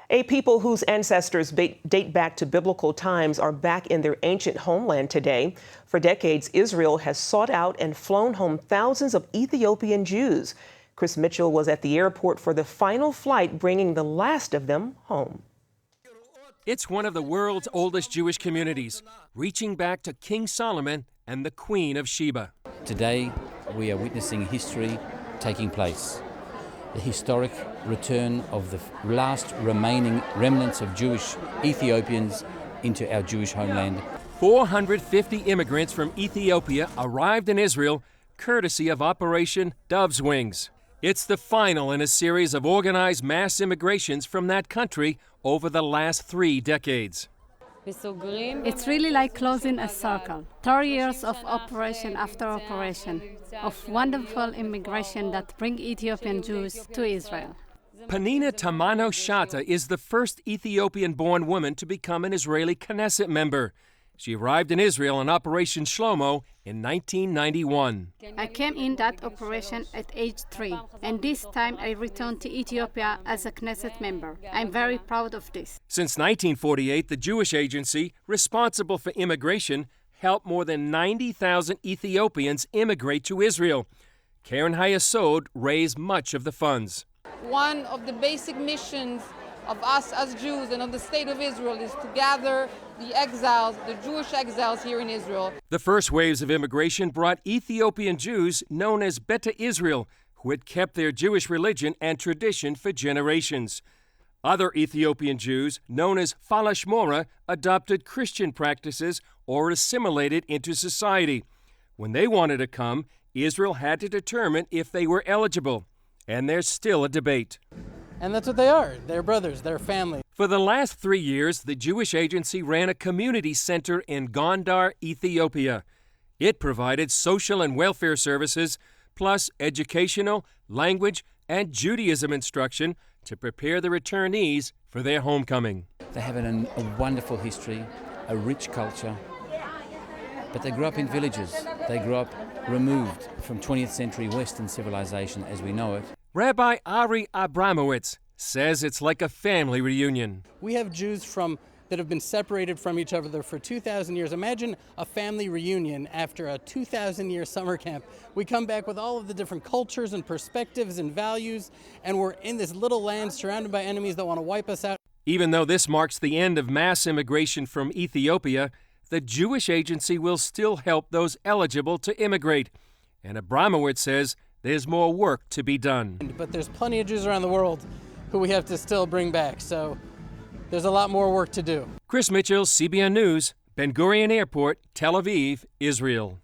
A people whose ancestors date back to biblical times are back in their ancient homeland today. For decades, Israel has sought out and flown home thousands of Ethiopian Jews. Chris Mitchell was at the airport for the final flight, bringing the last of them home. It's one of the world's oldest Jewish communities, reaching back to King Solomon and the Queen of Sheba. Today, we are witnessing history taking place. The historic return of the last remaining remnants of Jewish Ethiopians into our Jewish homeland. 450 immigrants from Ethiopia arrived in Israel courtesy of Operation Dove's Wings. It's the final in a series of organized mass immigrations from that country over the last 3 decades. It's really like closing a circle. 30 years of operation after operation, of wonderful immigration that bring Ethiopian Jews to Israel. Penina Tamano-shata is the first Ethiopian-born woman to become an Israeli Knesset member. She arrived in Israel on Operation Shlomo in 1991. I came in that operation at age 3, and this time I returned to Ethiopia as a Knesset member. I'm very proud of this. Since 1948, the Jewish agency responsible for immigration helped more than 90,000 Ethiopians immigrate to Israel. Karen Hayasod raised much of the funds. One of the basic missions of us as Jews and of the state of Israel is to gather the exiles, the Jewish exiles here in Israel. The first waves of immigration brought Ethiopian Jews known as Beta Israel, who had kept their Jewish religion and tradition for generations. Other Ethiopian Jews, known as Falashmora, adopted Christian practices or assimilated into society. When they wanted to come, Israel had to determine if they were eligible. And there's still a debate. And that's what they are. They're brothers, they're family. For the last 3 years, the Jewish agency ran a community center in Gondar, Ethiopia. It provided social and welfare services, plus educational, language, and Judaism instruction to prepare the returnees for their homecoming. They have a wonderful history, a rich culture, but they grew up in villages. They grew up removed from 20th century Western civilization as we know it. Rabbi Ari Abramowitz says it's like a family reunion. We have Jews that have been separated from each other for 2,000 years. Imagine a family reunion after a 2,000-year summer camp. We come back with all of the different cultures and perspectives and values, and we're in this little land surrounded by enemies that want to wipe us out. Even though this marks the end of mass immigration from Ethiopia, the Jewish agency will still help those eligible to immigrate. And Abramowitz says there's more work to be done. But there's plenty of Jews around the world who we have to still bring back, so there's a lot more work to do. Chris Mitchell, CBN News, Ben Gurion Airport, Tel Aviv, Israel.